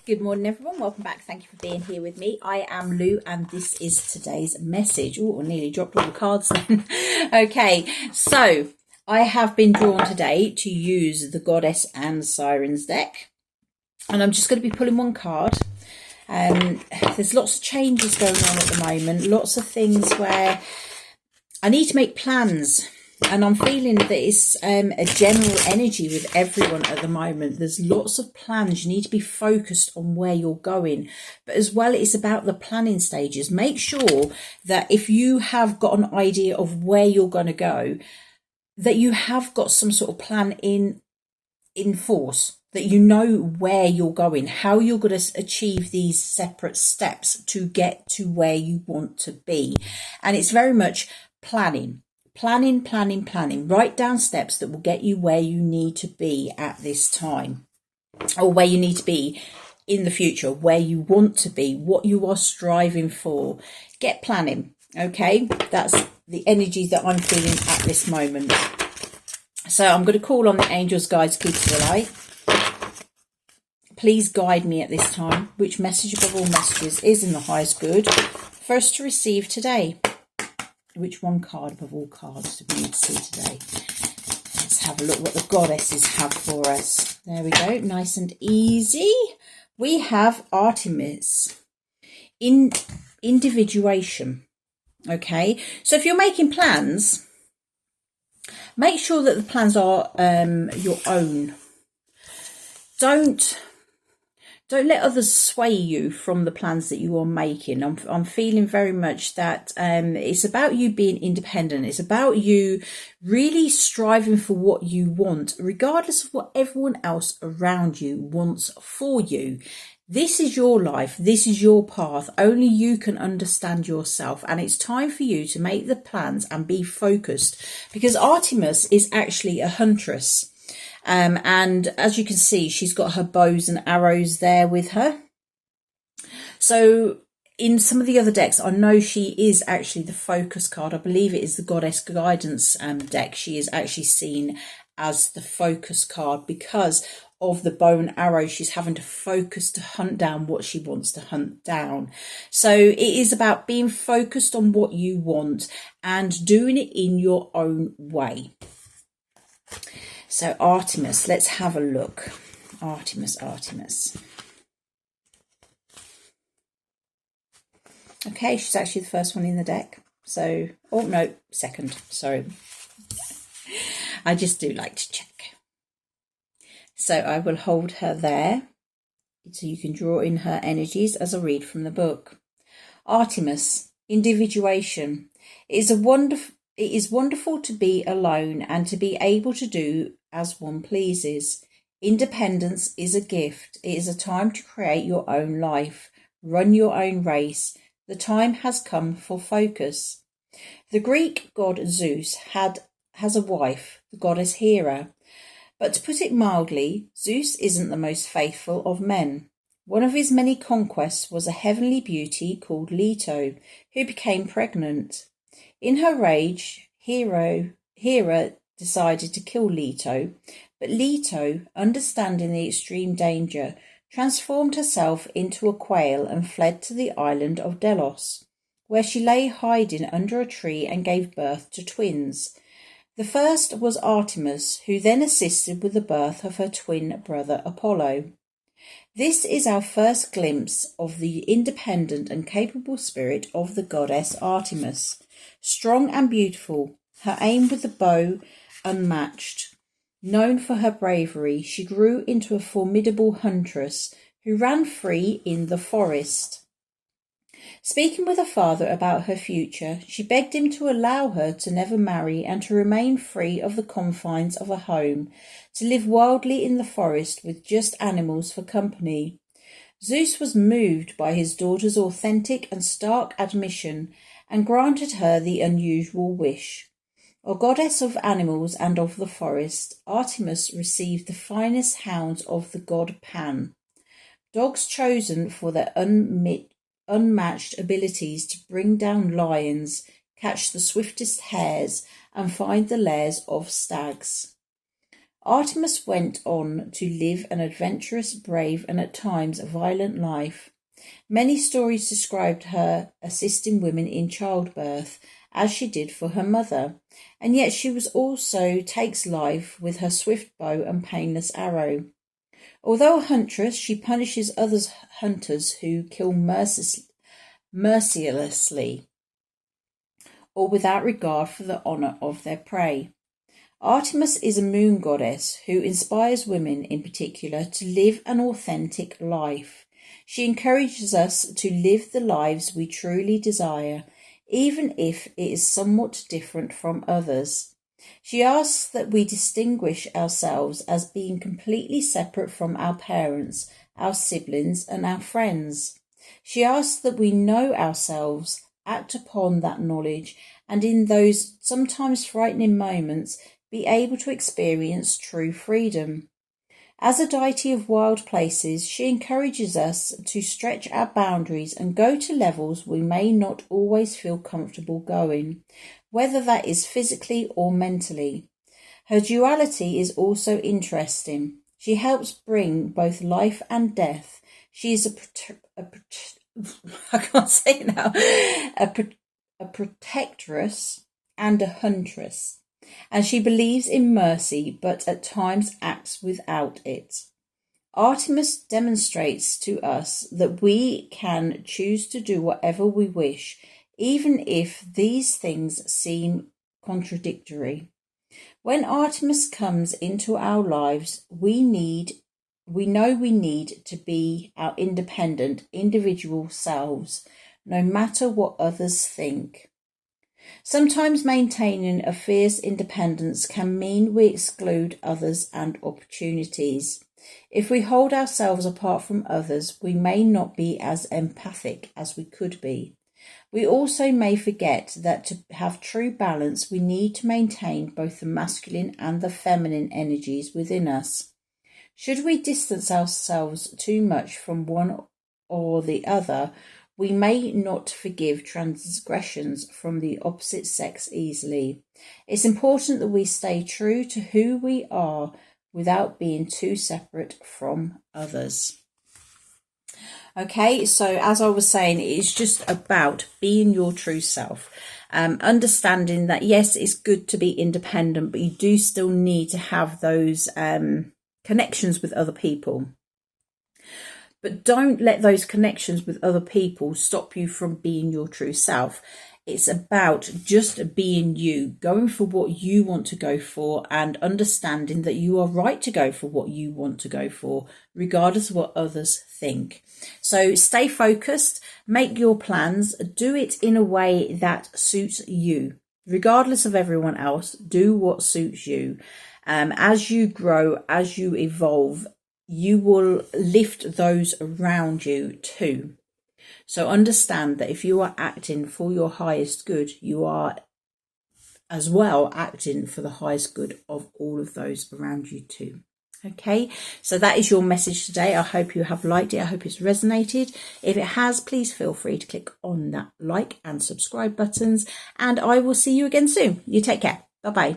Good morning, everyone. Welcome back. Thank you for being here with me. I am Lou, and this is today's message. Oh, I nearly dropped all the cards then. Okay, so I have been drawn today to use the Goddess and Sirens deck, and I'm just going to be pulling one card. There's lots of changes going on at the moment, lots of things where I need to make plans. And I'm feeling that it's a general energy with everyone at the moment. There's lots of plans. You need to be focused on where you're going. But as well, it's about the planning stages. Make sure that if you have got an idea of where you're going to go, that you have got some sort of plan in force, that you know where you're going, how you're going to achieve these separate steps to get to where you want to be. And it's very much planning. Planning. Write down steps that will get you where you need to be at this time, or where you need to be in the future, where you want to be, what you are striving for. Get planning, okay? That's the energy that I'm feeling at this moment. So I'm going to call on the angels, guides, keepers of the light. Please guide me at this time. Which message above all messages is in the highest good for us to receive today? Which one card above all cards do we need to see today? Let's have a look what the goddesses have for us. There we go, nice and easy. We have Artemis, individuation. Okay, so if you're making plans, make sure that the plans are your own. Don't let others sway you from the plans that you are making. I'm feeling very much that it's about you being independent. It's about you really striving for what you want, regardless of what everyone else around you wants for you. This is your life. This is your path. Only you can understand yourself. And it's time for you to make the plans and be focused, because Artemis is actually a huntress. And as you can see, she's got her bows and arrows there with her. So in some of the other decks, I know she is actually the focus card. I believe it is the Goddess Guidance deck. She is actually seen as the focus card because of the bow and arrow. She's having to focus to hunt down what she wants to hunt down. So it is about being focused on what you want and doing it in your own way. So Artemis, let's have a look. Artemis. Okay, she's actually the first one in the deck. So, oh no, second, sorry. I just do like to check. So I will hold her there so you can draw in her energies as I read from the book. Artemis, individuation. It is wonderful to be alone and to be able to do as one pleases. Independence is a gift. It is a time to create your own life, run your own race. The time has come for focus. The Greek god Zeus has a wife, the goddess Hera. But to put it mildly, Zeus isn't the most faithful of men. One of his many conquests was a heavenly beauty called Leto, who became pregnant. In her rage, Hera decided to kill Leto, but Leto, understanding the extreme danger, transformed herself into a quail and fled to the island of Delos, where she lay hiding under a tree and gave birth to twins. The first was Artemis, who then assisted with the birth of her twin brother Apollo. This is our first glimpse of the independent and capable spirit of the goddess Artemis. Strong and beautiful, her aim with the bow unmatched. Known for her bravery, she grew into a formidable huntress who ran free in the forest. Speaking with her father about her future, she begged him to allow her to never marry and to remain free of the confines of a home, to live wildly in the forest with just animals for company. Zeus was moved by his daughter's authentic and stark admission and granted her the unusual wish. A goddess of animals and of the forest, Artemis received the finest hounds of the god Pan, dogs chosen for their unmatched abilities to bring down lions, catch the swiftest hares, and find the lairs of stags. Artemis went on to live an adventurous, brave, and at times violent life. Many stories described her assisting women in childbirth, as she did for her mother, and yet she also takes life with her swift bow and painless arrow. Although a huntress, she punishes other hunters who kill mercilessly or without regard for the honour of their prey. Artemis is a moon goddess who inspires women in particular to live an authentic life. She encourages us to live the lives we truly desire, even if it is somewhat different from others. She asks that we distinguish ourselves as being completely separate from our parents, our siblings, and our friends. She asks that we know ourselves, act upon that knowledge, and in those sometimes frightening moments, be able to experience true freedom. As a deity of wild places, she encourages us to stretch our boundaries and go to levels we may not always feel comfortable going, whether that is physically or mentally. Her duality is also interesting. She helps bring both life and death. She is I can't say it now, a protectress and a huntress. And she believes in mercy, but at times acts without it. Artemis demonstrates to us that we can choose to do whatever we wish, even if these things seem contradictory. When Artemis comes into our lives, we know we need to be our independent, individual selves, no matter what others think. Sometimes maintaining a fierce independence can mean we exclude others and opportunities. If we hold ourselves apart from others, we may not be as empathic as we could be. We also may forget that to have true balance, we need to maintain both the masculine and the feminine energies within us. Should we distance ourselves too much from one or the other, we may not forgive transgressions from the opposite sex easily. It's important that we stay true to who we are without being too separate from others. Okay, so as I was saying, it's just about being your true self. Understanding that, yes, it's good to be independent, but you do still need to have those connections with other people. But don't let those connections with other people stop you from being your true self. It's about just being you, going for what you want to go for, and understanding that you are right to go for what you want to go for, regardless of what others think. So stay focused, make your plans, do it in a way that suits you. Regardless of everyone else, do what suits you. As you grow, as you evolve, you will lift those around you too. So understand that if you are acting for your highest good, you are as well acting for the highest good of all of those around you too. Okay, so that is your message today. I hope you have liked it. I hope it's resonated. If it has, please feel free to click on that like and subscribe buttons, and I will see you again soon. You take care. Bye-bye.